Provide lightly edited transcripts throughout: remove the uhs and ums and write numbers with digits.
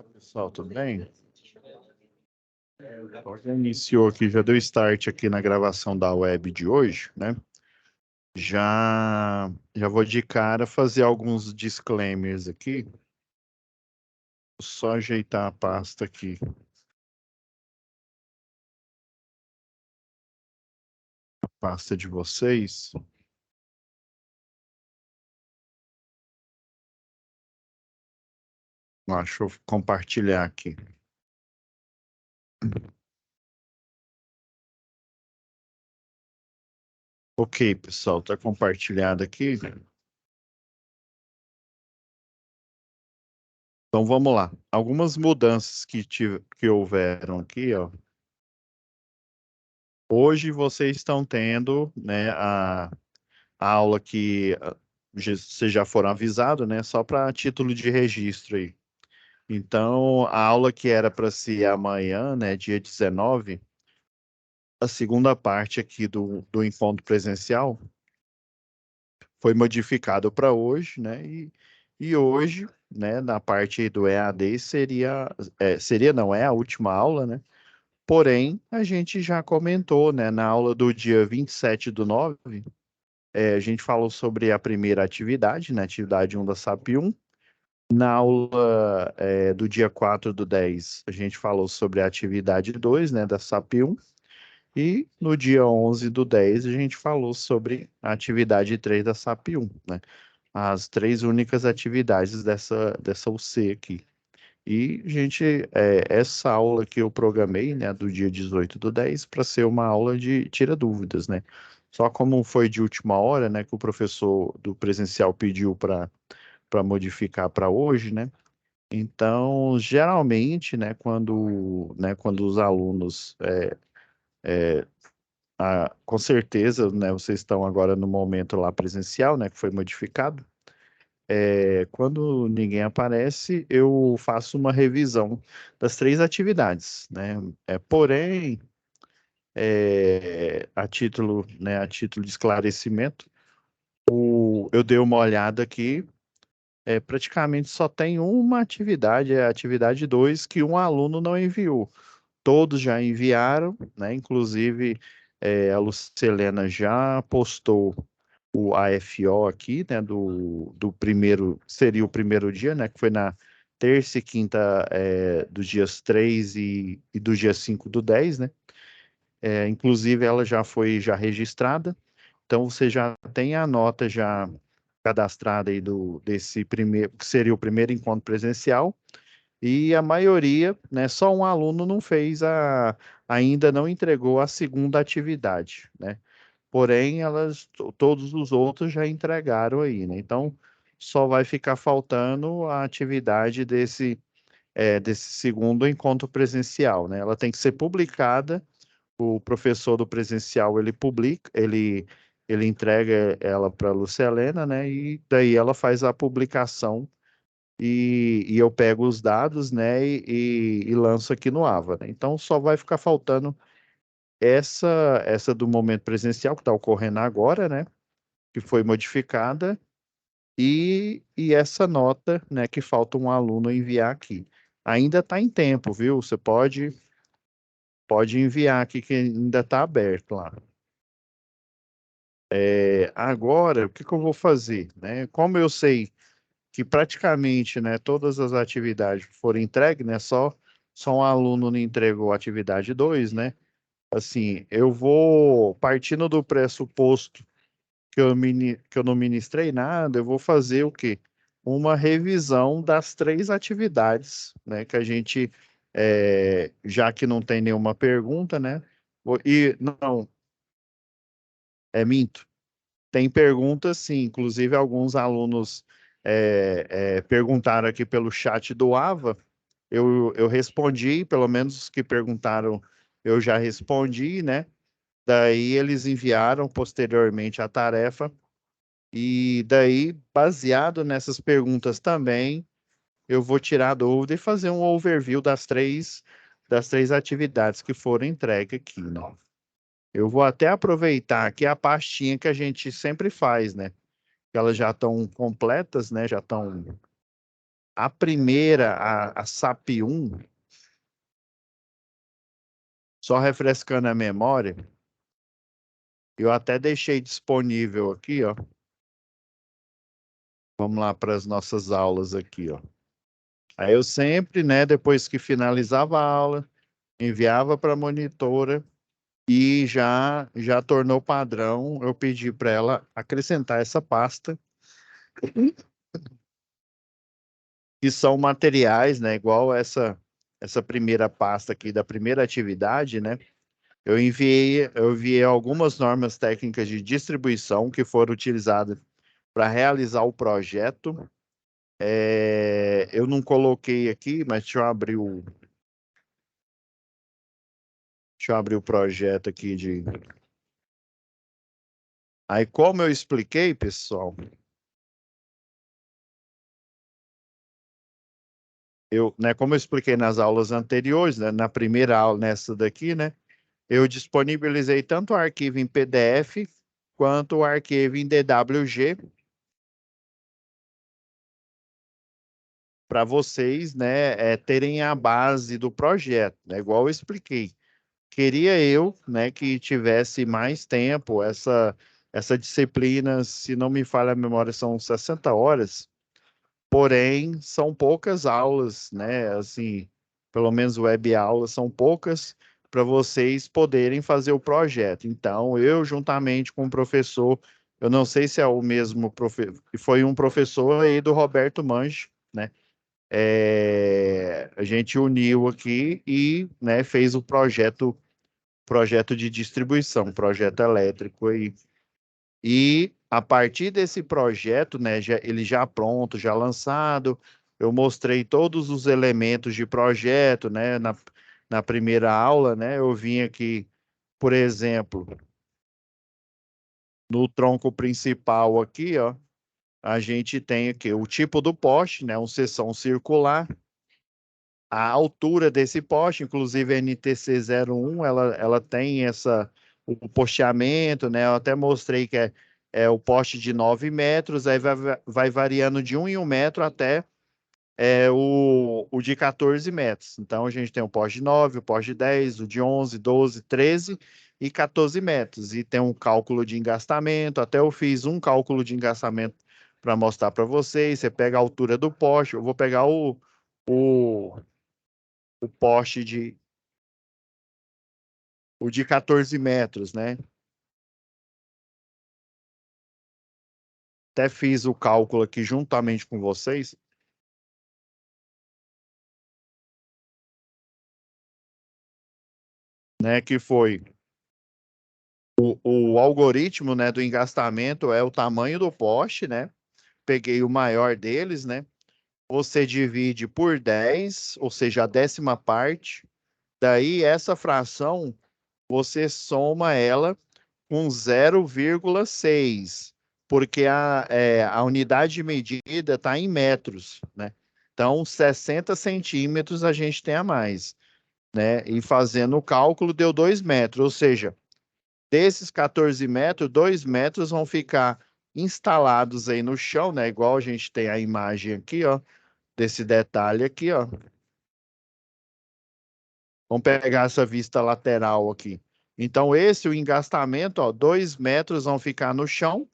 Pessoal, tudo bem? Já iniciou aqui, já deu start aqui na gravação da web de hoje, né? Já vou de cara fazer alguns disclaimers aqui. Vou só ajeitar a pasta aqui. A pasta de vocês. Deixa eu compartilhar aqui. Ok, pessoal, está compartilhado aqui. Então vamos lá. Algumas mudanças que houveram aqui, ó. Hoje vocês estão tendo, né, a aula que vocês já foram avisados, né? Só para título de registro aí. Então, a aula que era para ser amanhã, né, dia 19, a segunda parte aqui do encontro presencial foi modificado para hoje, né? E hoje, né, na parte do EAD seria não, é a última aula, né? Porém, a gente já comentou, né, na aula do dia 27/9, a gente falou sobre a primeira atividade, né, atividade 1 da SAP 1. Na aula do dia 4/10, a gente falou sobre a atividade 2, né, da SAP 1. E no dia 11/10, a gente falou sobre a atividade 3 da SAP 1, né? As três únicas atividades dessa UC aqui. E, gente, essa aula que eu programei, né, do dia 18/10, para ser uma aula de tira dúvidas, né? Só como foi de última hora, né, que o professor do presencial pediu para modificar para hoje, né? Então, geralmente, né, quando os alunos, com certeza, né, vocês estão agora no momento lá presencial, né, que foi modificado. Quando ninguém aparece, eu faço uma revisão das três atividades, né? Porém, a título de esclarecimento, eu dei uma olhada aqui. Praticamente só tem uma atividade, é a atividade 2, que um aluno não enviou. Todos já enviaram, né? Inclusive, a Lucelena já postou o AFO aqui, né? Do primeiro, seria o primeiro dia, né? Que foi na terça e quinta, dos dias 3 e do dia 5/10, né? Inclusive, ela já foi já registrada. Então, você já tem a nota já cadastrada aí desse primeiro, que seria o primeiro encontro presencial, e a maioria, né, só um aluno não fez ainda não entregou a segunda atividade, né? Porém, todos os outros já entregaram aí, né? Então, só vai ficar faltando a atividade desse segundo encontro presencial, né? Ela tem que ser publicada. O professor do presencial, ele publica, ele entrega ela para a Lucelena, né? E daí ela faz a publicação e eu pego os dados, né? E lanço aqui no AVA, né? Então só vai ficar faltando essa do momento presencial que está ocorrendo agora, né? Que foi modificada e essa nota, né? Que falta um aluno enviar aqui. Ainda está em tempo, viu? Você pode enviar aqui que ainda está aberto lá. Agora, o que que eu vou fazer, né? Como eu sei que praticamente, né, todas as atividades foram entregues, né, só um aluno não entregou a atividade 2, né? Assim, eu vou, partindo do pressuposto que eu não ministrei nada, eu vou fazer o quê? Uma revisão das três atividades, né, que a gente, já que não tem nenhuma pergunta, né? Não, minto. Tem perguntas, sim. Inclusive, alguns alunos perguntaram aqui pelo chat do AVA. Eu respondi, pelo menos os que perguntaram, eu já respondi, né? Daí eles enviaram posteriormente a tarefa. E daí, baseado nessas perguntas também, eu vou tirar a dúvida e fazer um overview das três atividades que foram entregues aqui, né? Eu vou até aproveitar aqui a pastinha que a gente sempre faz, né? Que elas já estão completas, né? Já estão A primeira, a SAP 1, só refrescando a memória, eu até deixei disponível aqui, ó. Vamos lá para as nossas aulas aqui, ó. Aí eu sempre, né, depois que finalizava a aula, enviava para a monitora e já tornou padrão. Eu pedi para ela acrescentar essa pasta, que são materiais, né, igual essa primeira pasta aqui da primeira atividade, né? Eu enviei algumas normas técnicas de distribuição que foram utilizadas para realizar o projeto. Eu não coloquei aqui, mas deixa eu abrir o projeto aqui de. Aí, como eu expliquei, pessoal, como eu expliquei nas aulas anteriores, né, na primeira aula, nessa daqui, né, eu disponibilizei tanto o arquivo em PDF quanto o arquivo em DWG para vocês, né, terem a base do projeto, né, igual eu expliquei. Queria eu, né, que tivesse mais tempo, essa disciplina, se não me falha a memória, são 60 horas, porém, são poucas aulas, né, assim, pelo menos web aulas, são poucas para vocês poderem fazer o projeto. Então, eu, juntamente com o professor, eu não sei se é o mesmo professor, foi um professor aí do Roberto Manche, né, a gente uniu aqui e, né, fez o projeto de distribuição, projeto elétrico aí. E a partir desse projeto, né, ele já pronto, já lançado, eu mostrei todos os elementos de projeto, né, na primeira aula, né, eu vim aqui, por exemplo, no tronco principal aqui, ó, a gente tem aqui o tipo do poste, né, uma seção circular, a altura desse poste, inclusive a NTC 01, ela tem o posteamento, né? Eu até mostrei que é o poste de 9 metros, aí vai variando de 1 em 1 metro até o de 14 metros. Então a gente tem o poste de 9, o poste de 10, o de 11, 12, 13 e 14 metros. E tem um cálculo de engastamento, até eu fiz um cálculo de engastamento para mostrar para vocês. Você pega a altura do poste, eu vou pegar o o poste o de 14 metros, né? Até fiz o cálculo aqui juntamente com vocês, né? Que foi o algoritmo, né, do engastamento é o tamanho do poste, né? Peguei o maior deles, né? Você divide por 10, ou seja, a décima parte. Daí, essa fração, você soma ela com 0,6, porque a unidade de medida está em metros, né? Então, 60 centímetros a gente tem a mais, né? E fazendo o cálculo, deu 2 metros, ou seja, desses 14 metros, 2 metros vão ficar instalados aí no chão, né? Igual a gente tem a imagem aqui, ó, desse detalhe aqui, ó. Vamos pegar essa vista lateral aqui. Então, o engastamento, ó, 2 metros vão ficar no chão.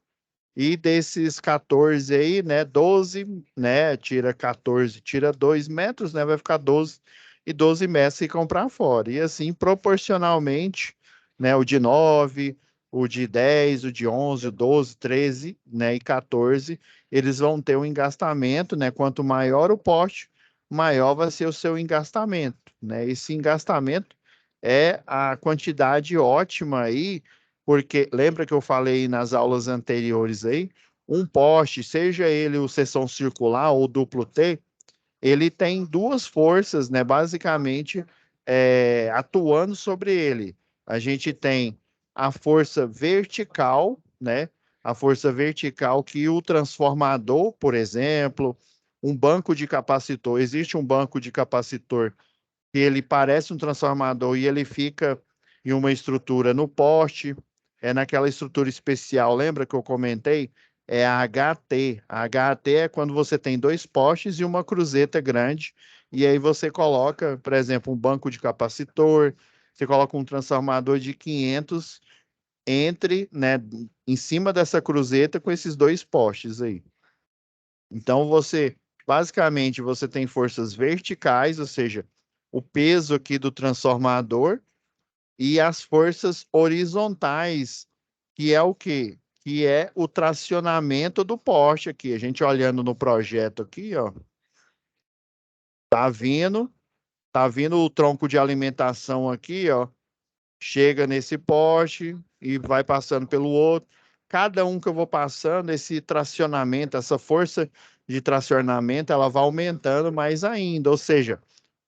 E desses 14 aí, né, 12, né, tira 14, tira 2 metros, né, vai ficar 12, e 12 metros ficam para fora. E assim, proporcionalmente, né, o de 9, o de 10, o de 11, o 12, 13, né, e 14, eles vão ter um engastamento, né, quanto maior o poste, maior vai ser o seu engastamento, né, esse engastamento é a quantidade ótima aí, porque lembra que eu falei nas aulas anteriores aí, um poste, seja ele o seção circular ou duplo T, ele tem duas forças, né, basicamente atuando sobre ele. A gente tem a força vertical, né, a força vertical que o transformador, por exemplo, um banco de capacitor, existe um banco de capacitor que ele parece um transformador e ele fica em uma estrutura no poste, naquela estrutura especial, lembra que eu comentei? é a HT. A HT é quando você tem dois postes e uma cruzeta grande, e aí você coloca, por exemplo, um banco de capacitor, você coloca um transformador de 500 entre, né, em cima dessa cruzeta com esses dois postes aí. Então basicamente, você tem forças verticais, ou seja, o peso aqui do transformador e as forças horizontais, que é o quê? Que é o tracionamento do poste aqui. A gente olhando no projeto aqui, ó, tá vindo, tá vindo o tronco de alimentação aqui, ó, chega nesse poste e vai passando pelo outro. Cada um que eu vou passando, esse tracionamento, essa força de tracionamento, ela vai aumentando mais ainda. Ou seja,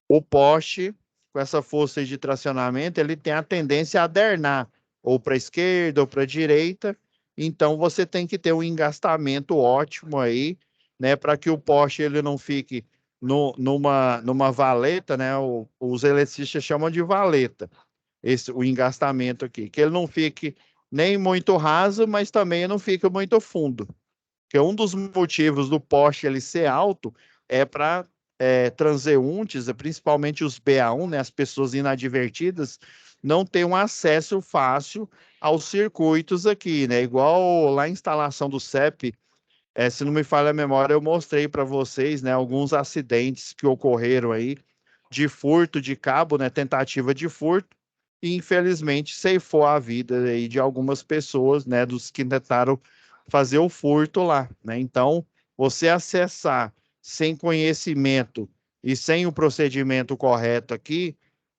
o poste, com essa força de tracionamento, ele tem a tendência a adernar, ou para a esquerda ou para a direita. Então, você tem que ter um engastamento ótimo aí, né, para que o poste ele não fique numa valeta, né? Os eletricistas chamam de valeta o engastamento aqui, que ele não fique nem muito raso, mas também não fique muito fundo. Porque um dos motivos do poste ele ser alto é para transeuntes, principalmente os BA1, né, as pessoas inadvertidas, não ter um acesso fácil aos circuitos aqui, né? Igual lá a instalação do CEP, se não me falha a memória, eu mostrei para vocês, né, alguns acidentes que ocorreram aí de furto de cabo, né, tentativa de furto, e infelizmente ceifou a vida aí de algumas pessoas, né, dos que tentaram fazer o furto lá, né? Então, você acessar sem conhecimento e sem o procedimento correto aqui,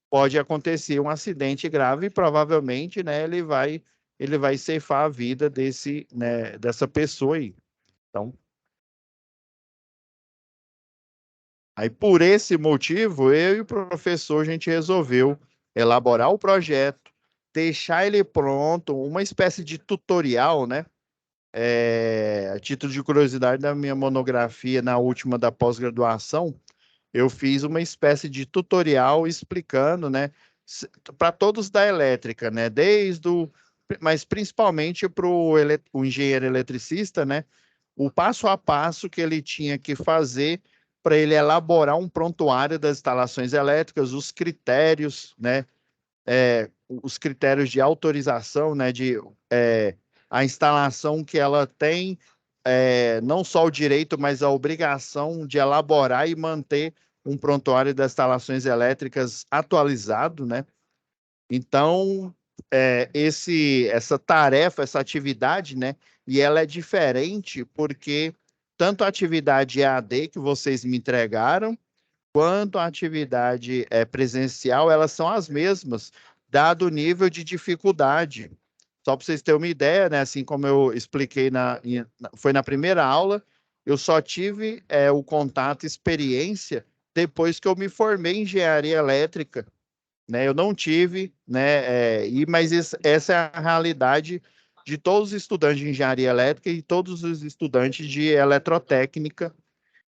pode acontecer um acidente grave e provavelmente, né, ele vai ceifar a vida dessa pessoa aí. Então, aí por esse motivo, eu e o professor, a gente resolveu elaborar o projeto, deixar ele pronto, uma espécie de tutorial, né? A título de curiosidade da minha monografia, na última da pós-graduação, eu fiz uma espécie de tutorial explicando, né, para todos da elétrica, né, mas principalmente para o engenheiro eletricista, né, o passo a passo que ele tinha que fazer para ele elaborar um prontuário das instalações elétricas, os critérios, né, os critérios de autorização, né, a instalação que ela tem, não só o direito, mas a obrigação de elaborar e manter um prontuário das instalações elétricas atualizado, né? Então, essa tarefa, essa atividade, né? E ela é diferente porque tanto a atividade EAD que vocês me entregaram, quanto a atividade presencial, elas são as mesmas, dado o nível de dificuldade. Só para vocês terem uma ideia, né? Assim como eu expliquei foi na primeira aula, eu só tive o contato, experiência, depois que eu me formei em engenharia elétrica, né? Eu não tive, né? Mas essa é a realidade de todos os estudantes de engenharia elétrica e todos os estudantes de eletrotécnica.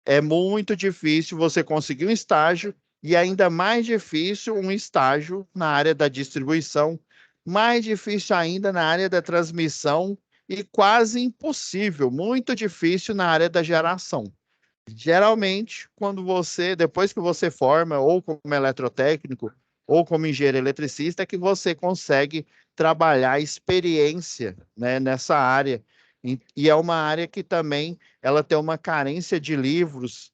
É muito difícil você conseguir um estágio e ainda mais difícil um estágio na área da distribuição, mais difícil ainda na área da transmissão e quase impossível, muito difícil na área da geração. Geralmente, depois que você forma, ou como eletrotécnico, ou como engenheiro eletricista, é que você consegue trabalhar a experiência, né, nessa área. E é uma área que também ela tem uma carência de livros,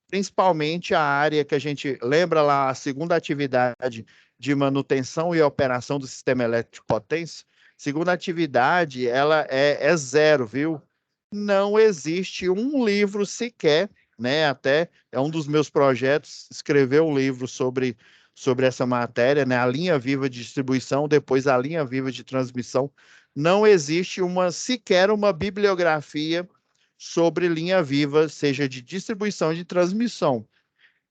principalmente a área que a gente lembra lá, a segunda atividade de manutenção e operação do sistema elétrico de potência. Segunda atividade, ela é zero, viu? Não existe um livro sequer, né? Até é um dos meus projetos, escrever um livro sobre essa matéria, né? A linha viva de distribuição, depois a linha viva de transmissão. Não existe sequer uma bibliografia sobre linha viva, seja de distribuição e de transmissão.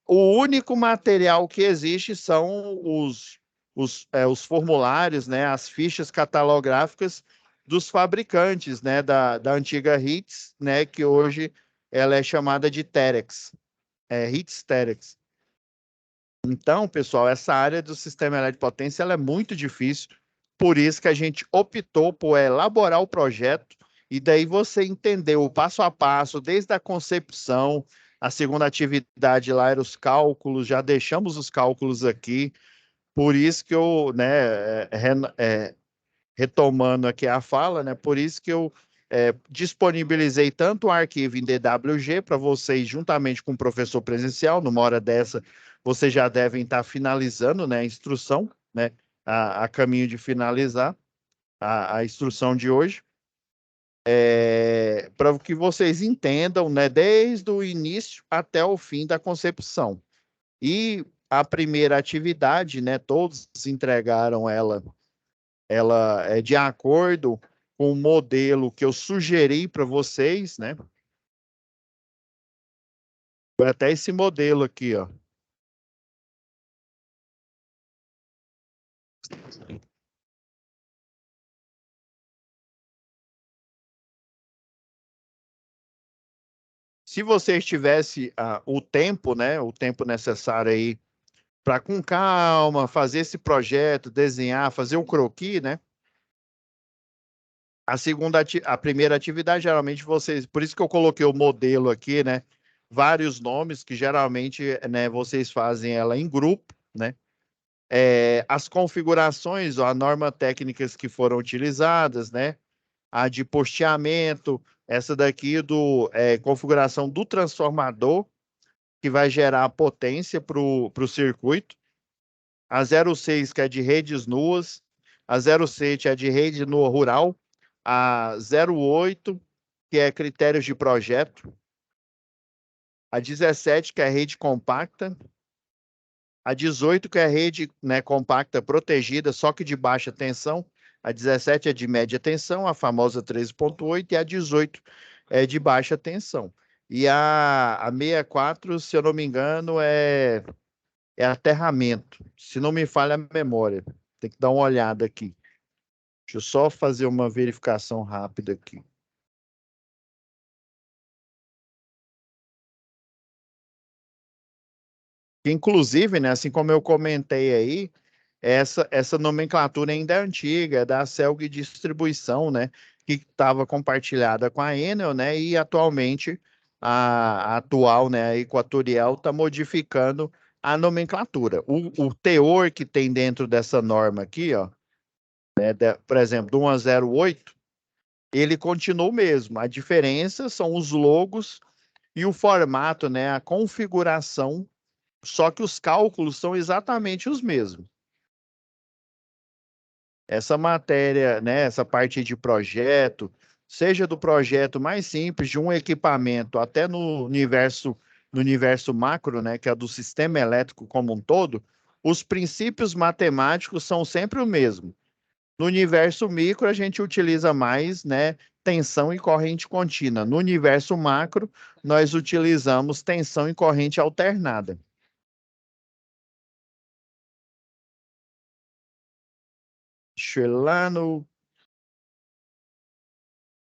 O único material que existe são os formulários, né, as fichas catalográficas dos fabricantes, né, da antiga HITS, né, que hoje ela é chamada de Terex, HITS Terex. Então, pessoal, essa área do sistema elétrico de potência ela é muito difícil, por isso que a gente optou por elaborar o projeto E daí você entendeu o passo a passo, desde a concepção, a segunda atividade lá era os cálculos, já deixamos os cálculos aqui, por isso que eu, né, retomando aqui a fala, né, por isso que eu disponibilizei tanto o arquivo em DWG para vocês, juntamente com o professor presencial, numa hora dessa, vocês já devem estar finalizando, né, a instrução, né, a caminho de finalizar a instrução de hoje, para que vocês entendam, né, desde o início até o fim da concepção. E a primeira atividade, né, todos entregaram ela é de acordo com o modelo que eu sugeri para vocês, né? Foi até esse modelo aqui, ó. Se vocês tivessem o tempo, né, o tempo necessário aí para com calma fazer esse projeto, desenhar, fazer o croquis, né? A primeira atividade, geralmente vocês, por isso que eu coloquei o modelo aqui, né? Vários nomes que geralmente, né, vocês fazem ela em grupo, né? As configurações, ó, a norma técnicas que foram utilizadas, né? A de posteamento, essa daqui do configuração do transformador, que vai gerar a potência para o circuito. A 06, que é de redes nuas. A 07 é de rede nua rural. A 08, que é critérios de projeto. A 17, que é rede compacta. A 18, que é rede, né, compacta protegida, só que de baixa tensão. A 17 é de média tensão, a famosa 13,8, e a 18 é de baixa tensão. E a 64, se eu não me engano, é aterramento. Se não me falha a memória. Tem que dar uma olhada aqui. Deixa eu só fazer uma verificação rápida aqui. Inclusive, né, assim como eu comentei aí, essa nomenclatura ainda é antiga, é da Celg Distribuição, né, que estava compartilhada com a Enel, né, e atualmente a atual, né, a Equatorial está modificando a nomenclatura. O teor que tem dentro dessa norma aqui, ó, né, por exemplo, do 108, ele continua o mesmo. A diferença são os logos e o formato, né, a configuração, só que os cálculos são exatamente os mesmos. Essa matéria, né, essa parte de projeto, seja do projeto mais simples de um equipamento até no universo macro, né, que é do sistema elétrico como um todo, os princípios matemáticos são sempre o mesmo. No universo micro, a gente utiliza mais, né, tensão e corrente contínua. No universo macro, nós utilizamos tensão e corrente alternada. Deixa eu ir lá no.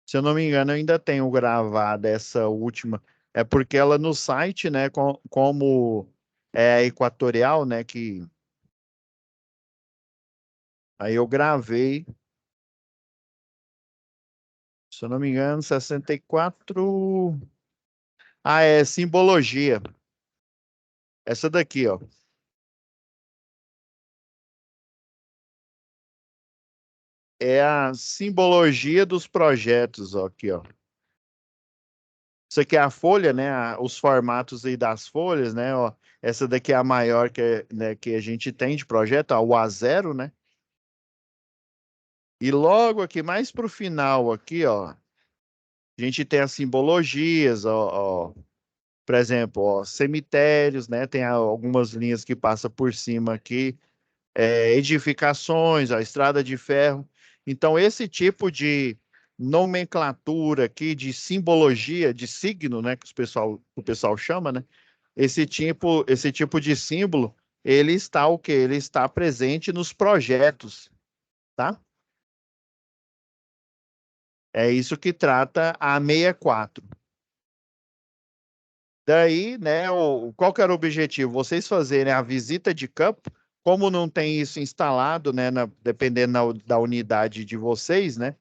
Se eu não me engano, eu ainda tenho gravada essa última. É porque ela no site, né, como é a Equatorial, né, que aí eu gravei, se eu não me engano, 64. Ah, é simbologia. Essa daqui, ó. É a simbologia dos projetos, ó, aqui, ó. Isso aqui é a folha, né? Os formatos aí das folhas, né? Ó, essa daqui é a maior né, que a gente tem de projeto, ó, o A0, né? E logo aqui, mais para o final aqui, ó, a gente tem as simbologias, ó, por exemplo, ó, cemitérios, né? Tem algumas linhas que passam por cima aqui, edificações, a estrada de ferro. Então, esse tipo de nomenclatura aqui, de simbologia, de signo, né, que o pessoal chama, né? Esse tipo de símbolo, ele está o quê? Ele está presente nos projetos, tá? É isso que trata a 64. Daí, né, qual que era o objetivo? Vocês fazerem a visita de campo, como não tem isso instalado, né, dependendo da unidade de vocês, né?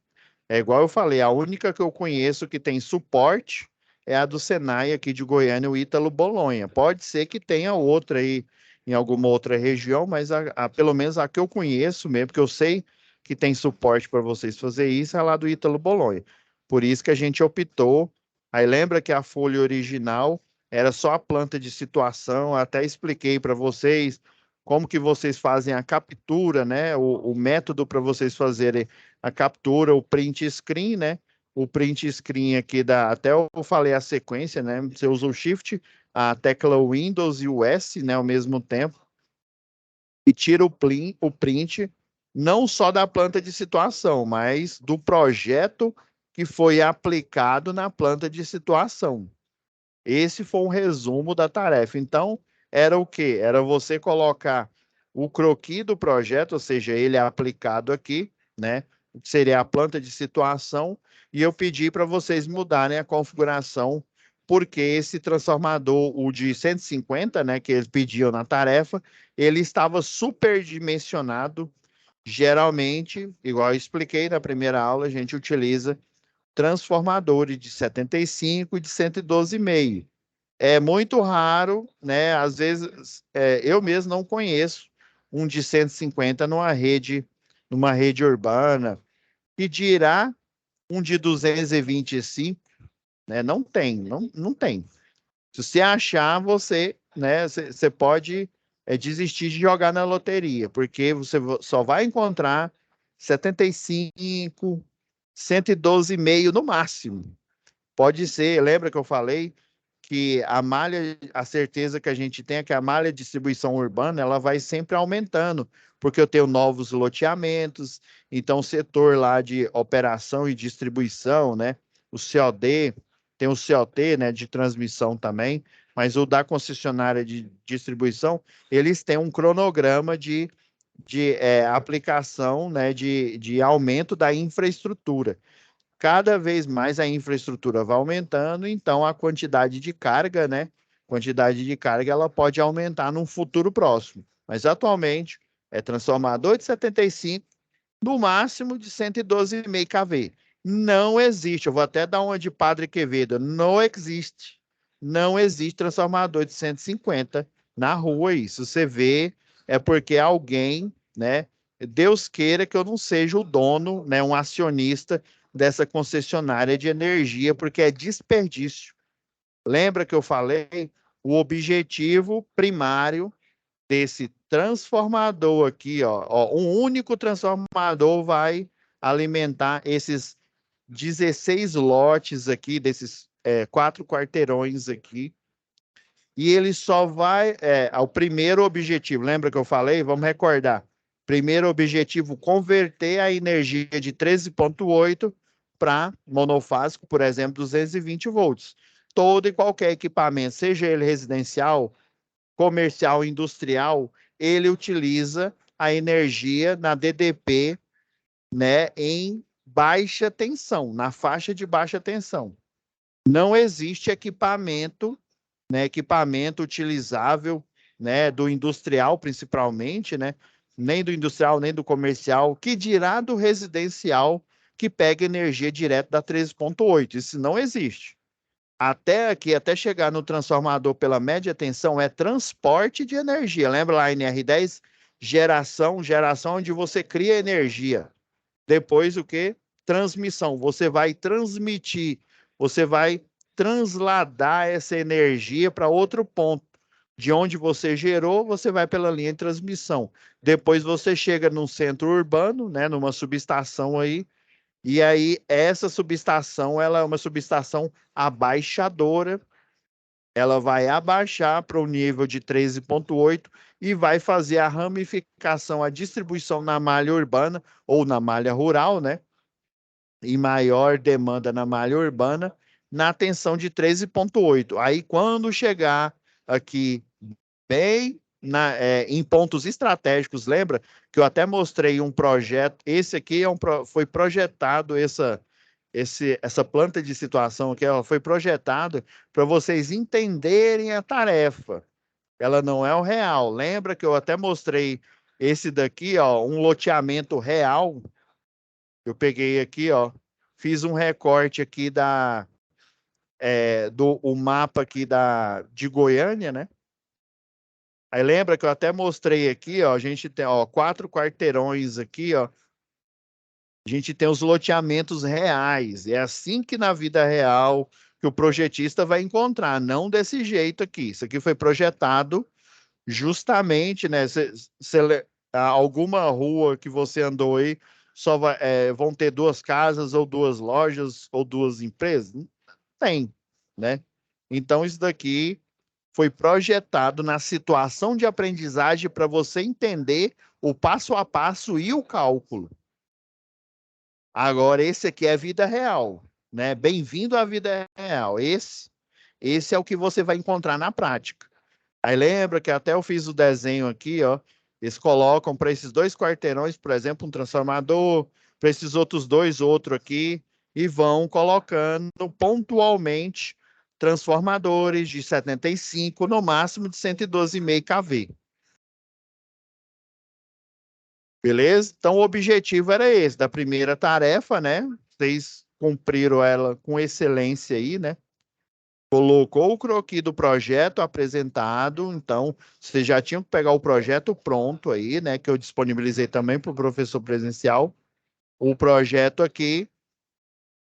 É igual eu falei, a única que eu conheço que tem suporte é a do Senai aqui de Goiânia, o Ítalo Bolonha. Pode ser que tenha outra aí em alguma outra região, mas pelo menos a que eu conheço mesmo, porque eu sei que tem suporte para vocês fazer isso, é lá do Ítalo Bolonha. Por isso que a gente optou. Aí lembra que a folha original era só a planta de situação, até expliquei para vocês como que vocês fazem a captura, né? O método para vocês fazerem a captura, o print screen, né? O print screen aqui até eu falei a sequência, né? Você usa o Shift, a tecla Windows e o S, né? Ao mesmo tempo, e tira o print não só da planta de situação, mas do projeto que foi aplicado na planta de situação. Esse foi um resumo da tarefa. Então, era o quê? Era você colocar o croquis do projeto, ou seja, ele é aplicado aqui, né? Seria a planta de situação, e eu pedi para vocês mudarem a configuração, porque esse transformador, o de 150, né, que eles pediam na tarefa, ele estava superdimensionado. Geralmente, igual eu expliquei na primeira aula, a gente utiliza transformadores de 75 e de 112,5. É muito raro, né? Às vezes, eu mesmo não conheço um de 150 numa rede urbana, que dirá um de 225, né? Não tem, não tem. Se você achar, você, né, você pode desistir de jogar na loteria, porque você só vai encontrar 75, 112,5 no máximo. Pode ser, lembra que eu falei que a malha, a certeza que a gente tem é que a malha de distribuição urbana, ela vai sempre aumentando, porque eu tenho novos loteamentos, então o setor lá de operação e distribuição, né, o COD, tem o COT, né, de transmissão também, mas o da concessionária de distribuição, eles têm um cronograma de aplicação, né, de aumento da infraestrutura. Cada vez mais a infraestrutura vai aumentando, então a quantidade de carga, né? Quantidade de carga ela pode aumentar num futuro próximo. Mas atualmente é transformador de 75, no máximo de 112,5 kV. Não existe, eu vou até dar uma de Padre Quevedo, não existe. Não existe transformador de 150 na rua. Isso você vê, é porque alguém, né? Deus queira que eu não seja o dono, né? Um acionista dessa concessionária de energia, porque é desperdício. Lembra que eu falei? O objetivo primário desse transformador aqui, ó, um único transformador vai alimentar esses 16 lotes aqui, desses 4 quarteirões aqui, e ele só vai, ao primeiro objetivo, lembra que eu falei? Vamos recordar. Primeiro objetivo, converter a energia de 13,8 para monofásico, por exemplo, 220 volts. Todo e qualquer equipamento, seja ele residencial, comercial, industrial, ele utiliza a energia na DDP, né, em baixa tensão, na faixa de baixa tensão. Não existe equipamento, né, equipamento utilizável, né, do industrial principalmente, né, nem do industrial, nem do comercial, que dirá do residencial que pega energia direto da 13,8. Isso não existe. Até aqui, até chegar no transformador pela média tensão, é transporte de energia. Lembra lá, NR10? Geração onde você cria energia. Depois o que? Transmissão. Você vai transmitir, você vai transladar essa energia para outro ponto. De onde você gerou, você vai pela linha de transmissão. Depois você chega num centro urbano, né, numa subestação aí, e aí essa subestação, ela é uma subestação abaixadora, ela vai abaixar para o nível de 13,8 e vai fazer a ramificação, a distribuição na malha urbana ou na malha rural, né? E maior demanda na malha urbana, na tensão de 13,8. Aí, quando chegar aqui bem em pontos estratégicos, lembra que eu até mostrei um projeto, esse aqui foi projetado, essa planta de situação aqui, ela foi projetada para vocês entenderem a tarefa. Ela não é o real. Lembra que eu até mostrei esse daqui, ó, um loteamento real. Eu peguei aqui, ó, fiz um recorte aqui do o mapa aqui de Goiânia, né? Aí lembra que eu até mostrei aqui, ó, a gente tem, ó, 4 quarteirões aqui, ó. A gente tem os loteamentos reais. É assim que na vida real que o projetista vai encontrar, não desse jeito aqui. Isso aqui foi projetado justamente, né? Alguma rua que você andou aí vão ter 2 casas ou 2 lojas ou 2 empresas? Não tem, né? Então isso daqui foi projetado na situação de aprendizagem para você entender o passo a passo e o cálculo. Agora, esse aqui é a vida real, né? Bem-vindo à vida real. Esse é o que você vai encontrar na prática. Aí lembra que até eu fiz o desenho aqui, ó. Eles colocam para esses 2 quarteirões, por exemplo, um transformador, para esses outros 2, outro aqui, e vão colocando pontualmente transformadores de 75, no máximo de 112,5 kV. Beleza? Então, o objetivo era esse, da primeira tarefa, né? Vocês cumpriram ela com excelência aí, né? Colocou o croquis do projeto apresentado, então vocês já tinham que pegar o projeto pronto aí, né? Que eu disponibilizei também para o professor presencial, o projeto aqui,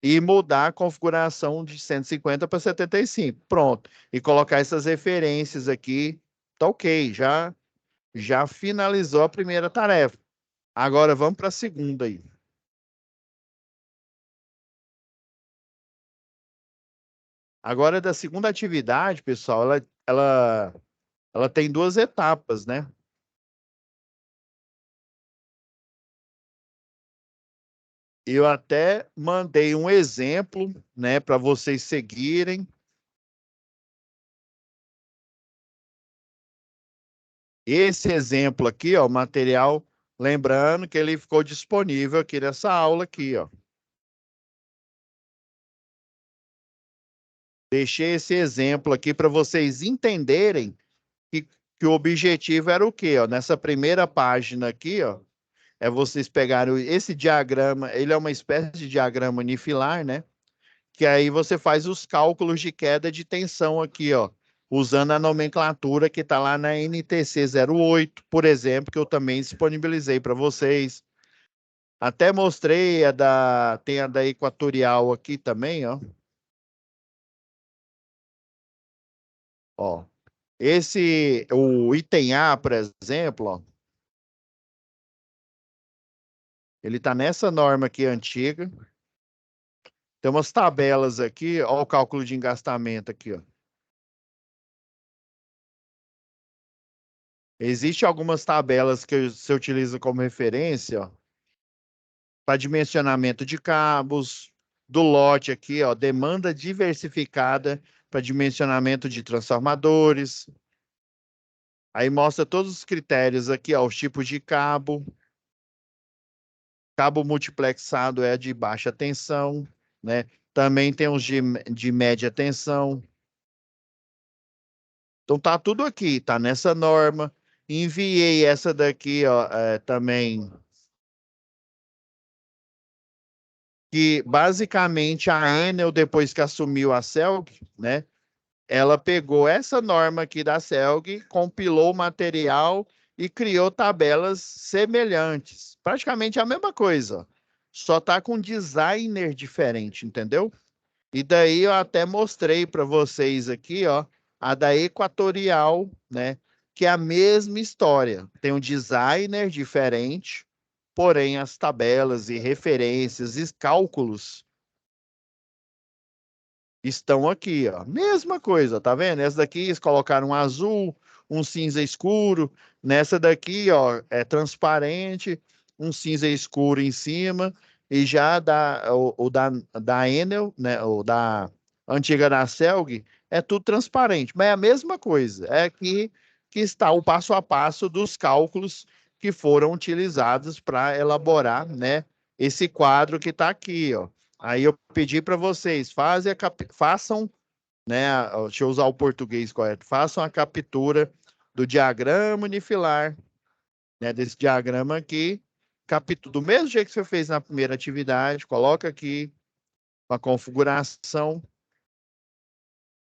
e mudar a configuração de 150 para 75. Pronto. E colocar essas referências aqui. Tá ok, já finalizou a primeira tarefa. Agora vamos para a segunda aí. Agora, da segunda atividade, pessoal, ela tem 2 etapas, né? Eu até mandei um exemplo, né, para vocês seguirem. Esse exemplo aqui, ó, o material, lembrando que ele ficou disponível aqui nessa aula aqui, ó. Deixei esse exemplo aqui para vocês entenderem que o objetivo era o quê, ó? Nessa primeira página aqui, ó, é vocês pegarem esse diagrama, ele é uma espécie de diagrama unifilar, né? Que aí você faz os cálculos de queda de tensão aqui, ó, usando a nomenclatura que está lá na NTC 08, por exemplo, que eu também disponibilizei para vocês. Até mostrei tem a da Equatorial aqui também, ó. Ó, o item A, por exemplo, ó, ele está nessa norma aqui antiga. Tem umas tabelas aqui, ó, o cálculo de engastamento aqui, ó. Existem algumas tabelas que você utiliza como referência, ó, para dimensionamento de cabos, do lote aqui, ó, demanda diversificada para dimensionamento de transformadores. Aí mostra todos os critérios aqui, ó, os tipos de cabo. Cabo multiplexado é de baixa tensão, né? Também tem os de média tensão. Então tá tudo aqui, tá nessa norma. Enviei essa daqui, ó, também, que basicamente a Enel, depois que assumiu a Celg, né? Ela pegou essa norma aqui da Celg, compilou o material e criou tabelas semelhantes. Praticamente a mesma coisa, só tá com designer diferente, entendeu? E daí eu até mostrei para vocês aqui, ó, a da Equatorial, né? Que é a mesma história. Tem um designer diferente, porém as tabelas e referências e cálculos estão aqui, ó. Mesma coisa, tá vendo? Essa daqui eles colocaram um azul, um cinza escuro. Nessa daqui, ó, é transparente, um cinza escuro em cima. E já da Enel, né, o da antiga da Celg, é tudo transparente. Mas é a mesma coisa. É aqui que está o passo a passo dos cálculos que foram utilizados para elaborar, né, esse quadro que está aqui, ó. Aí eu pedi para vocês, façam, né? Deixa eu usar o português correto. Façam a captura do diagrama unifilar, né? Desse diagrama aqui. Do mesmo jeito que você fez na primeira atividade, coloca aqui com a configuração.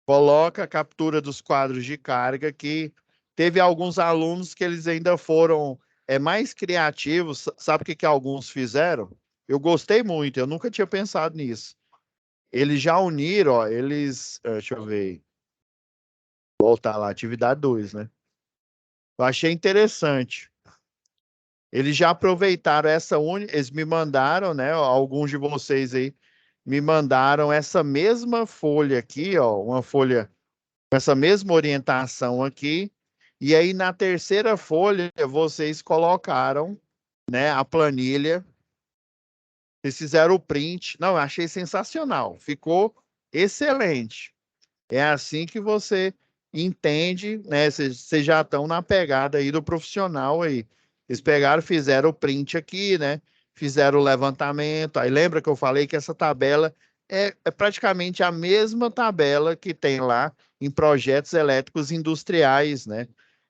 Coloca a captura dos quadros de carga, que teve alguns alunos que eles ainda foram mais criativos. Sabe o que alguns fizeram? Eu gostei muito, eu nunca tinha pensado nisso. Eles já uniram, ó, deixa eu ver, voltar lá, atividade 2, né? Eu achei interessante. Eles já aproveitaram eles me mandaram, né? Alguns de vocês aí me mandaram essa mesma folha aqui, ó, uma folha com essa mesma orientação aqui. E aí na terceira folha vocês colocaram, né, a planilha. Vocês fizeram o print. Não, eu achei sensacional. Ficou excelente. É assim que você entende, né? Vocês já estão na pegada aí do profissional aí. Eles pegaram, fizeram o print aqui, né? Fizeram o levantamento. Aí lembra que eu falei que essa tabela é praticamente a mesma tabela que tem lá em projetos elétricos industriais, né?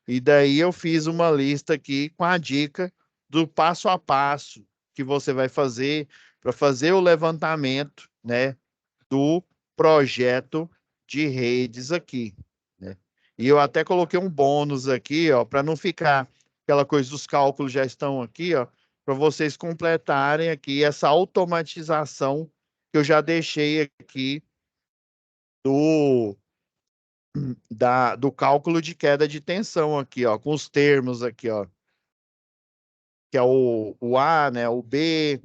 E daí eu fiz uma lista aqui com a dica do passo a passo que você vai fazer para fazer o levantamento, né, do projeto de redes aqui, né? E eu até coloquei um bônus aqui, ó, para não ficar aquela coisa dos cálculos já estão aqui, ó, para vocês completarem aqui essa automatização que eu já deixei aqui do do cálculo de queda de tensão aqui, ó, com os termos aqui, ó, que é o A, né, o B,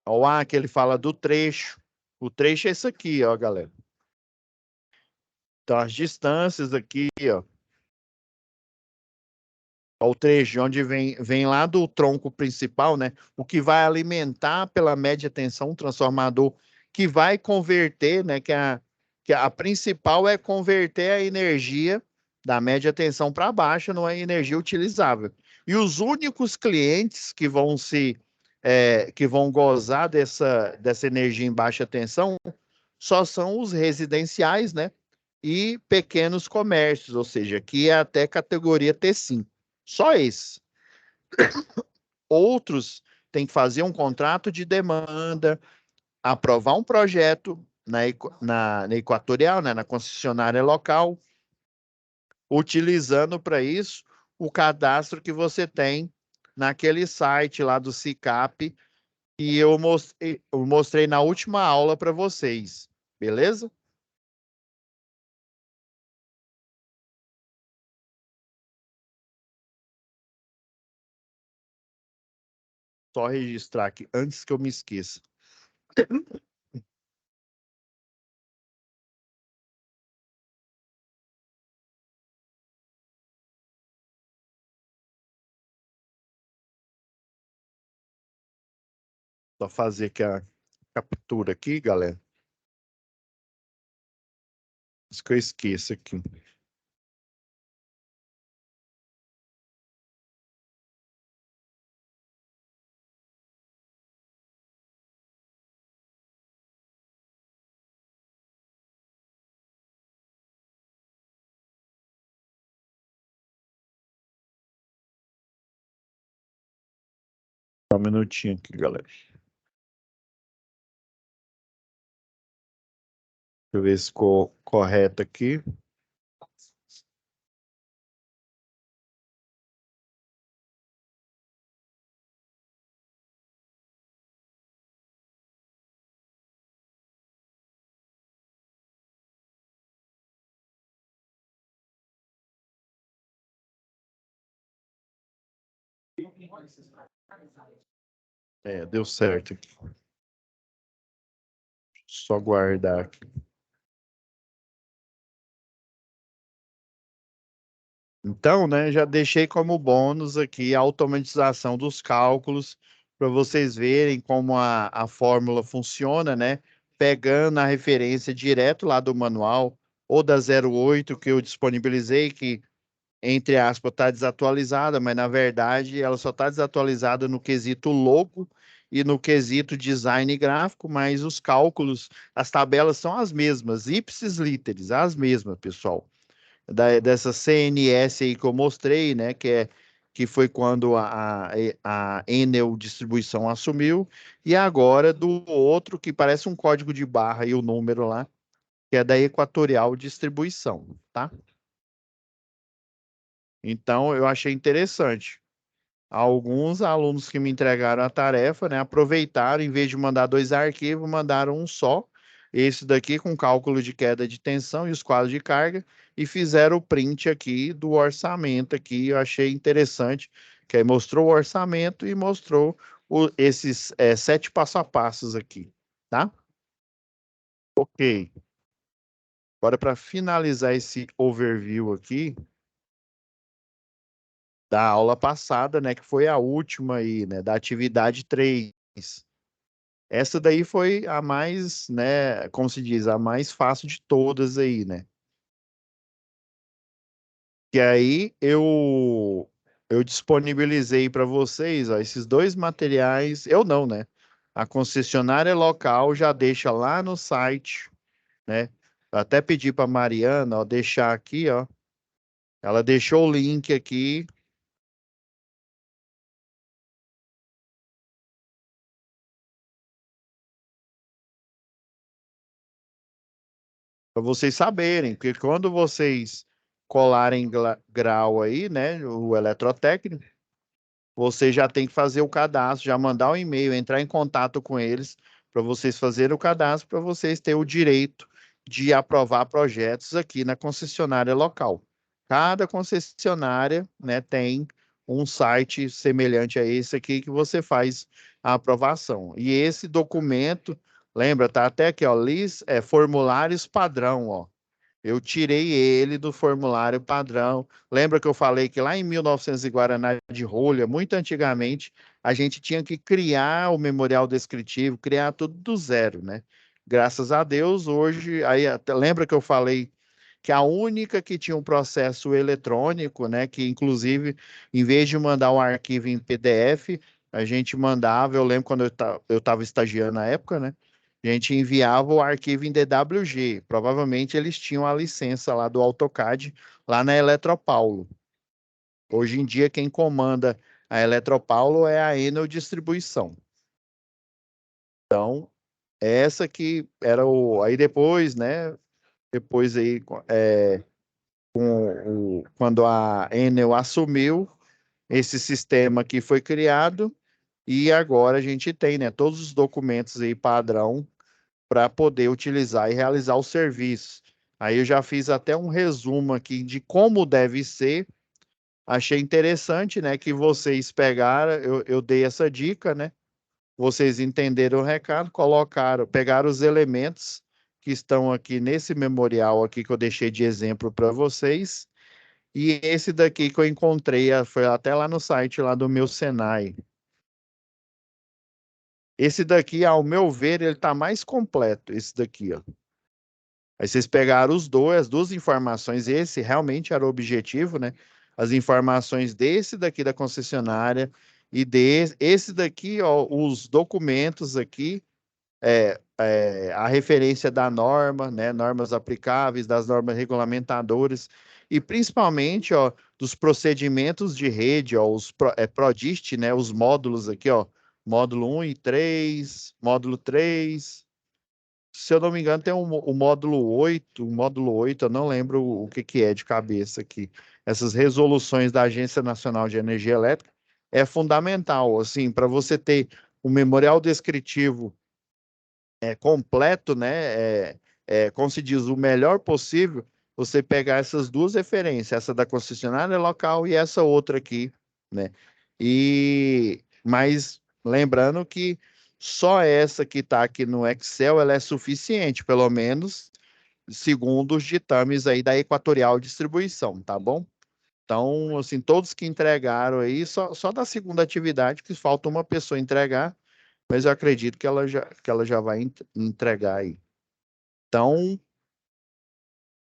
o A que ele fala do trecho. O trecho é esse aqui, ó, galera. Então, as distâncias aqui, ó, o trecho onde vem lá do tronco principal, né? O que vai alimentar pela média tensão um transformador que vai converter, né? Que a principal é converter a energia da média tensão para baixa numa energia utilizável. E os únicos clientes que vão gozar dessa energia em baixa tensão só são os residenciais, né? E pequenos comércios, ou seja, aqui é até categoria T5. Só esse. Outros têm que fazer um contrato de demanda, aprovar um projeto na Equatorial, né, na concessionária local, utilizando para isso o cadastro que você tem naquele site lá do SICAP que eu mostrei na última aula para vocês, beleza? Só registrar aqui antes que eu me esqueça. Só fazer aqui a captura aqui, galera. Isso que eu esqueço aqui. Só um minutinho aqui, galera. Deixa eu ver se ficou correto aqui. Deu certo aqui. Só guardar aqui. Então, né, já deixei como bônus aqui a automatização dos cálculos para vocês verem como a fórmula funciona, né? Pegando a referência direto lá do manual ou da 08 que eu disponibilizei, que entre aspas, está desatualizada, mas na verdade ela só está desatualizada no quesito logo e no quesito design gráfico, mas os cálculos, as tabelas são as mesmas, ipsis literis, as mesmas, pessoal. Dessa CNS aí que eu mostrei, né, que foi quando a Enel Distribuição assumiu, e agora do outro, que parece um código de barra e o número lá, que é da Equatorial Distribuição, tá? Então, eu achei interessante. Alguns alunos que me entregaram a tarefa, né, aproveitaram, em vez de mandar dois arquivos, mandaram um só, esse daqui com cálculo de queda de tensão e os quadros de carga, e fizeram o print aqui do orçamento aqui, eu achei interessante, que aí mostrou o orçamento e mostrou esses 7 passo a passos aqui, tá? Ok. Agora, para finalizar esse overview aqui, da aula passada, né, que foi a última aí, né, da atividade 3. Essa daí foi a mais, né, como se diz, a mais fácil de todas aí, né? Que aí eu disponibilizei para vocês, ó, esses dois materiais, eu não, né? A concessionária local já deixa lá no site, né? Eu até pedi para Mariana, ó, deixar aqui, ó. Ela deixou o link aqui para vocês saberem, porque quando vocês colarem grau aí, né, o eletrotécnico, você já tem que fazer o cadastro, já mandar um e-mail, entrar em contato com eles para vocês fazerem o cadastro, para vocês terem o direito de aprovar projetos aqui na concessionária local. Cada concessionária, né, tem um site semelhante a esse aqui que você faz a aprovação. E esse documento, lembra, tá até aqui, ó, formulários padrão, ó. Eu tirei ele do formulário padrão. Lembra que eu falei que lá em 1900 e Guaraná de Rolha, muito antigamente, a gente tinha que criar o memorial descritivo, criar tudo do zero, né? Graças a Deus, hoje, aí lembra que eu falei que a única que tinha um processo eletrônico, né, que inclusive, em vez de mandar um arquivo em PDF, a gente mandava, eu lembro quando eu estava estagiando na época, né? A gente enviava o arquivo em DWG. Provavelmente eles tinham a licença lá do AutoCAD, lá na Eletropaulo. Hoje em dia, quem comanda a Eletropaulo é a Enel Distribuição. Então, essa que era o. Aí depois, né? Depois aí, quando a Enel assumiu, esse sistema aqui foi criado e agora a gente tem, né, todos os documentos aí padrão para poder utilizar e realizar o serviço. Aí eu já fiz até um resumo aqui de como deve ser. Achei interessante, né, que vocês pegaram, eu dei essa dica, né? Vocês entenderam o recado, pegaram os elementos que estão aqui nesse memorial aqui que eu deixei de exemplo para vocês. E esse daqui que eu encontrei, foi até lá no site lá do meu Senai. Esse daqui, ao meu ver, ele está mais completo, esse daqui, ó. Aí vocês pegaram os dois, as duas informações, esse realmente era o objetivo, né? As informações desse daqui da concessionária e esse daqui, ó, os documentos aqui, a referência da norma, né? Normas aplicáveis, das normas regulamentadoras e principalmente, ó, dos procedimentos de rede, ó, PRODIST, né? Os módulos aqui, ó, módulo 1 e 3, módulo 3. Se eu não me engano, tem o módulo 8, eu não lembro o que que é de cabeça aqui. Essas resoluções da Agência Nacional de Energia Elétrica é fundamental, assim, para você ter um memorial descritivo completo, né? Como se diz, o melhor possível, você pegar essas duas referências, essa da concessionária local e essa outra aqui, né? Mas lembrando que só essa que está aqui no Excel, ela é suficiente, pelo menos segundo os ditames aí da Equatorial Distribuição, tá bom? Então, assim, todos que entregaram aí, só da segunda atividade, que falta uma pessoa entregar, mas eu acredito que ela já vai entregar aí. Então,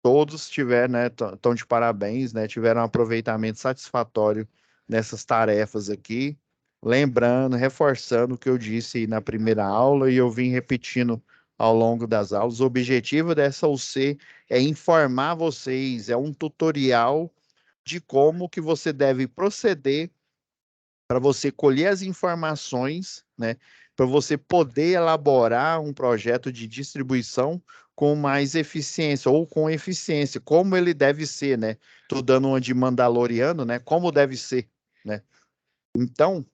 todos tiveram, né, estão de parabéns, né, tiveram um aproveitamento satisfatório nessas tarefas aqui. Lembrando, reforçando o que eu disse aí na primeira aula e eu vim repetindo ao longo das aulas, o objetivo dessa UC é informar vocês, é um tutorial de como que você deve proceder para você colher as informações, né, para você poder elaborar um projeto de distribuição com mais eficiência ou com eficiência, como ele deve ser, né? Tô dando uma de Mandaloriano, né? Como deve ser, né? Então,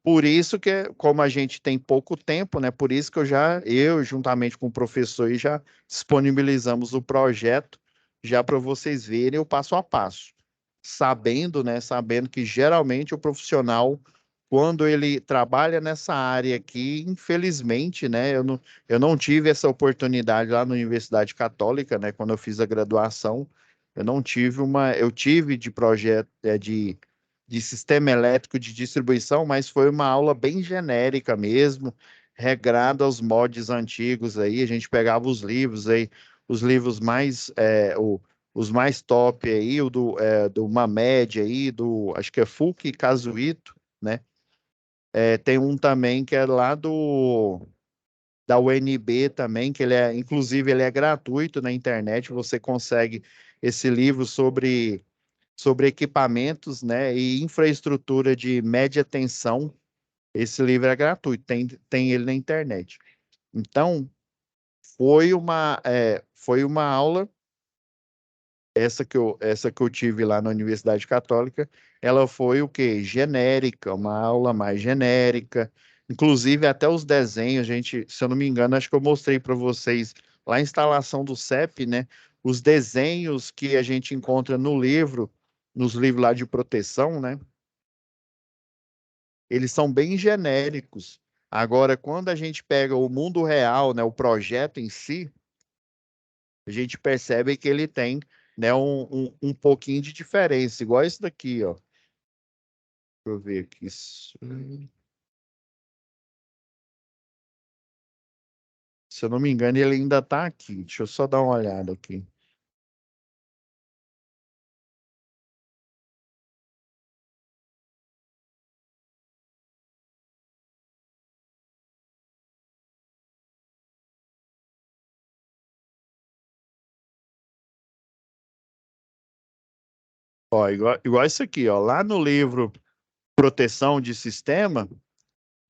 por isso que, como a gente tem pouco tempo, né? Por isso que eu juntamente com o professor, aí, já disponibilizamos o projeto já para vocês verem o passo a passo, sabendo, né? Sabendo que geralmente o profissional, quando ele trabalha nessa área aqui, infelizmente, né? Eu não tive essa oportunidade lá na Universidade Católica, né? Quando eu fiz a graduação, eu não tive eu tive de projeto, de sistema elétrico de distribuição, mas foi uma aula bem genérica mesmo, regrada aos moldes antigos aí, a gente pegava os livros aí, os livros mais, os mais top aí, do Mamed aí, acho que é Foucault e Casuíto, né? Tem um também que é lá da UNB também, que inclusive ele é gratuito na internet, você consegue esse livro sobre equipamentos, né, e infraestrutura de média tensão. Esse livro é gratuito, tem ele na internet. Então, foi uma aula, essa que eu tive lá na Universidade Católica, ela foi o quê? Genérica, uma aula mais genérica. Inclusive, até os desenhos, gente, se eu não me engano, acho que eu mostrei para vocês lá a instalação do CEP, né? Os desenhos que a gente encontra no livro, nos livros lá de proteção, né? Eles são bem genéricos. Agora, quando a gente pega o mundo real, né, o projeto em si, a gente percebe que ele tem, né, um pouquinho de diferença, igual esse daqui, ó. Deixa eu ver aqui. Se eu não me engano, ele ainda está aqui. Deixa eu só dar uma olhada aqui. Ó, igual esse aqui, ó. Lá no livro Proteção de Sistema,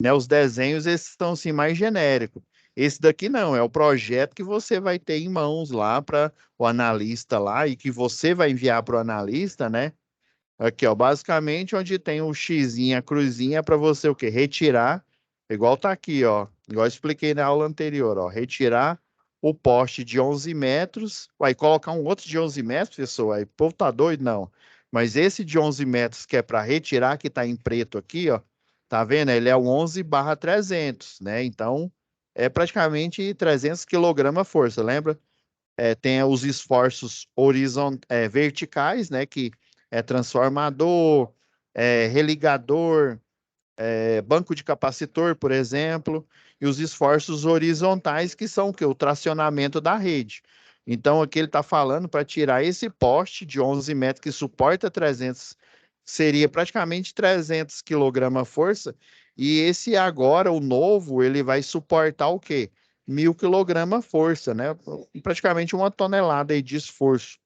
né, os desenhos esses estão assim mais genéricos. Esse daqui não, é o projeto que você vai ter em mãos lá para o analista lá e que você vai enviar para o analista, né? Aqui, ó, basicamente onde tem o xizinho, a cruzinha para você o quê? Retirar, igual tá aqui, ó, igual eu expliquei na aula anterior, ó, retirar o poste de 11 metros, vai colocar um outro de 11 metros, pessoal, aí, o povo tá doido? Não. Mas esse de 11 metros que é para retirar, que tá em preto aqui, ó, tá vendo? Ele é o 11/300, né? Então, é praticamente 300 kg força, lembra? Tem os esforços verticais, né, que é transformador, religador, banco de capacitor, por exemplo, e os esforços horizontais, que são o quê? O tracionamento da rede. Então, aqui ele está falando para tirar esse poste de 11 metros que suporta 300, seria praticamente 300 kg força, e esse agora, o novo, ele vai suportar o quê? 1.000 kg força, né? Praticamente 1 tonelada aí de esforço.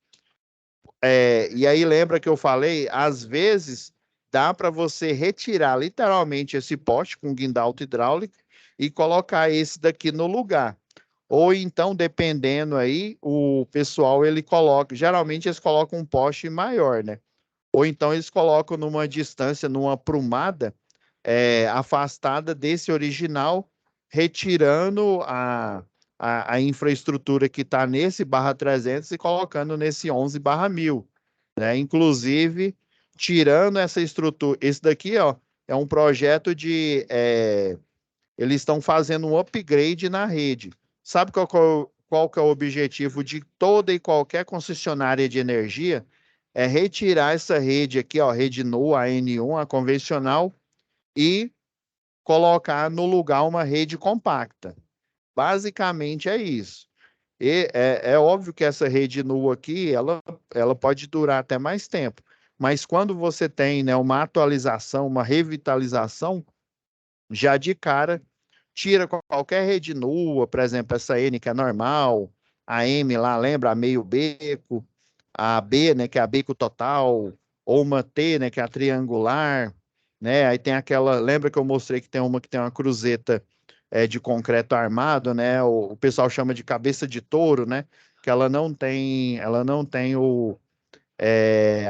E aí lembra que eu falei, às vezes dá para você retirar literalmente esse poste com guindaste hidráulico e colocar esse daqui no lugar. Ou então, dependendo aí, o pessoal ele coloca, geralmente eles colocam um poste maior, né? Ou então eles colocam numa distância, numa prumada afastada desse original, retirando a infraestrutura que está nesse /300 e colocando nesse 11/1000, né? Inclusive, tirando essa estrutura. Esse daqui, ó, é um projeto eles estão fazendo um upgrade na rede. Sabe qual que é o objetivo de toda e qualquer concessionária de energia? É retirar essa rede aqui, ó, rede NU, a N1, a convencional, e colocar no lugar uma rede compacta. Basicamente é isso. E é óbvio que essa rede nua aqui, ela pode durar até mais tempo. Mas quando você tem, né, uma atualização, uma revitalização, já de cara, tira qualquer rede nua, por exemplo, essa N que é normal, a M lá, lembra? A meio beco. a AB, né, que é a bico total, ou uma T, né, que é a triangular, né? Aí tem aquela, lembra que eu mostrei que tem uma que tem uma cruzeta de concreto armado, né? O pessoal chama de cabeça de touro, né? Que ela não tem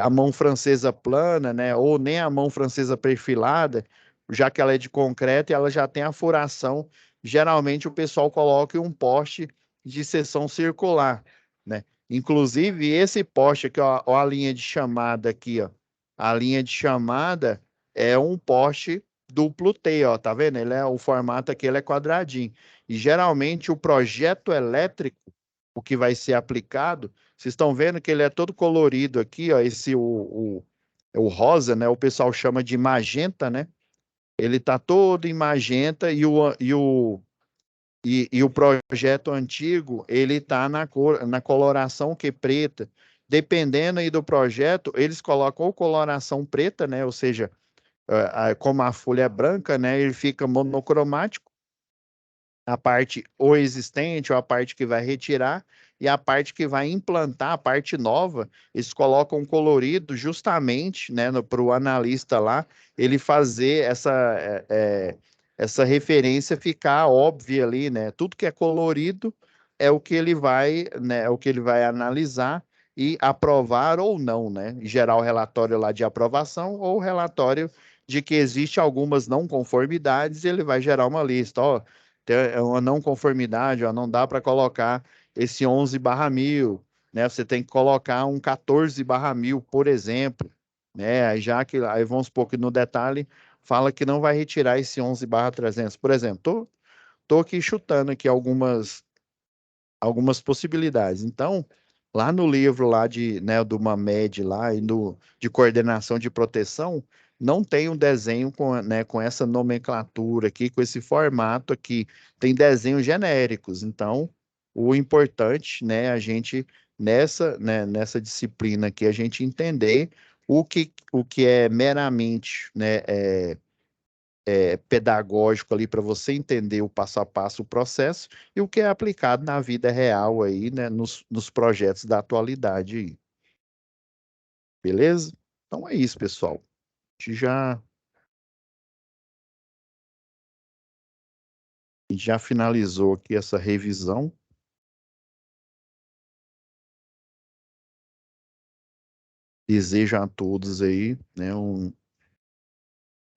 a mão francesa plana, né? Ou nem a mão francesa perfilada, já que ela é de concreto e ela já tem a furação. Geralmente o pessoal coloca em um poste de seção circular, né? Inclusive esse poste aqui, ó a linha de chamada aqui, ó. A linha de chamada é um poste duplo T, ó, tá vendo? O formato aqui ele é quadradinho. E geralmente o projeto elétrico, o que vai ser aplicado, vocês estão vendo que ele é todo colorido aqui, ó, o rosa, né? O pessoal chama de magenta, né? Ele tá todo em magenta e o projeto antigo, ele tá na coloração que preta. Dependendo aí do projeto, eles colocam ou coloração preta, né? Ou seja, como a folha é branca, né? Ele fica monocromático, a parte ou existente, ou a parte que vai retirar, e a parte que vai implantar, a parte nova, eles colocam colorido justamente, né, para o analista lá, ele fazer essa referência ficar óbvia ali, né? Tudo que é colorido é o que ele vai, né, é o que ele vai analisar e aprovar ou não, né? Gerar o relatório lá de aprovação ou o relatório de que existe algumas não conformidades, ele vai gerar uma lista, ó, tem uma não conformidade, ó, não dá para colocar esse 11/1000, né? Você tem que colocar um 14/1000, por exemplo, né? Aí já que aí vamos supor que no detalhe fala que não vai retirar esse 11/300, por exemplo. Tô aqui chutando aqui algumas possibilidades. Então, lá no livro lá do Mamed lá de coordenação de proteção, não tem um desenho com essa nomenclatura aqui, com esse formato aqui. Tem desenhos genéricos. Então, o importante, né, a gente nessa disciplina aqui a gente entender o que é meramente, né, pedagógico ali para você entender o passo a passo, o processo, e o que é aplicado na vida real aí, né, nos projetos da atualidade aí. Beleza? Então é isso, pessoal. A gente já finalizou aqui essa revisão. Desejo a todos aí, né, um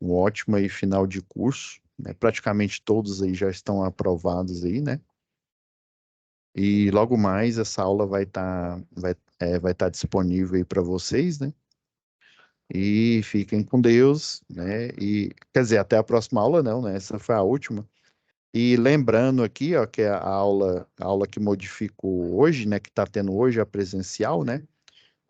ótimo aí final de curso, né? Praticamente todos aí já estão aprovados aí, né? E logo mais essa aula vai tá disponível aí para vocês, né? E fiquem com Deus, né? E quer dizer, até a próxima aula não, né? Essa foi a última. E lembrando aqui, ó, que a aula que modificou hoje, né? Que está tendo hoje a presencial, né?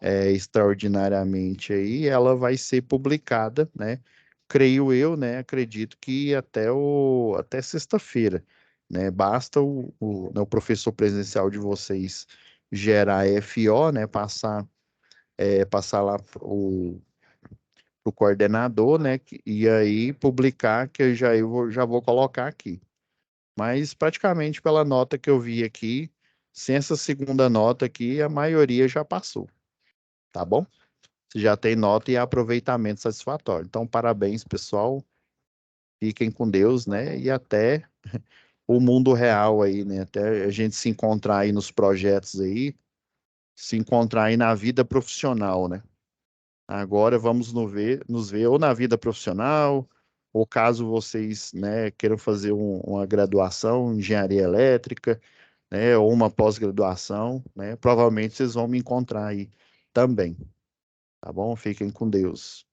Extraordinariamente aí, ela vai ser publicada, né? Creio eu, né? Acredito que até sexta-feira, né? Basta né, o professor presencial de vocês gerar FO, né? Passar lá o coordenador, né? E aí publicar, que eu já vou colocar aqui. Mas praticamente pela nota que eu vi aqui, sem essa segunda nota aqui, a maioria já passou, tá bom? Você já tem nota e aproveitamento satisfatório. Então, parabéns, pessoal. Fiquem com Deus, né? E até o mundo real aí, né? Até a gente se encontrar aí nos projetos aí, se encontrar aí na vida profissional, né? Agora vamos nos ver ou na vida profissional, ou caso vocês, né, queiram fazer uma graduação em engenharia elétrica, né, ou uma pós-graduação, né, provavelmente vocês vão me encontrar aí também, tá bom? Fiquem com Deus.